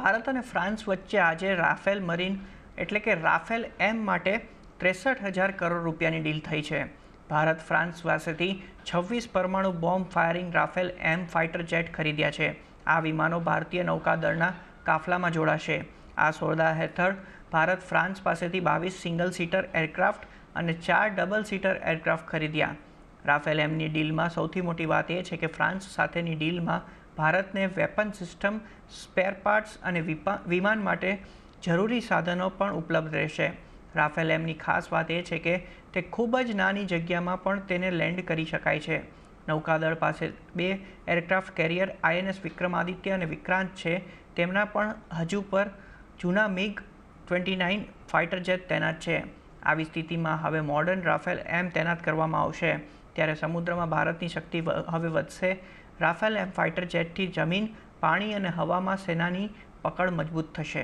ભારત અને ફ્રાન્સ વચ્ચે આજે રાફેલ મરીન એટલે કે રાફેલ એમ માટે 63,000 કરોડ રૂપિયાની ડીલ થઈ છે। ભારત ફ્રાન્સ પાસેથી 26 પરમાણુ બોમ્બ ફાયરિંગ રાફેલ એમ ફાઇટર જેટ ખરીદ્યા છે। આ વિમાનો ભારતીય નૌકાદળના કાફલામાં જોડાશે। આ સોદા હેઠળ ભારત ફ્રાન્સ પાસેથી 22 સિંગલ સીટર એરક્રાફ્ટ અને 4 ડબલ સીટર એરક્રાફ્ટ ખરીદ્યા। રાફેલ એમની ડીલમાં સૌથી મોટી વાત એ છે કે ફ્રાન્સ સાથેની ડીલમાં ભારતને વેપન સિસ્ટમ, સ્પેર પાર્ટ્સ અને વિમાન માટે જરૂરી સાધનો પણ ઉપલબ્ધ રહેશે। રાફેલ એમની ખાસ વાત એ છે કે તે ખૂબ જ નાની જગ્યામાં પણ તેને લેન્ડ કરી શકાય છે। નૌકાદળ પાસે 2 એરક્રાફ્ટ કેરિયર INS વિક્રમાદિત્ય અને વિક્રાંત છે। તેમના પણ હજુ પર જૂના MiG-29 ફાઇટર જેટ તૈનાત છે। આવી સ્થિતિમાં હવે મોડર્ન રાફેલ એમ તૈનાત કરવામાં આવશે, ત્યારે સમુદ્રમાં ભારતની શક્તિ હવે વધશે। રાફેલ એમ ફાઇટર જેટથી જમીન, પાણી અને હવામાં સેનાની પકડ મજબૂત થશે।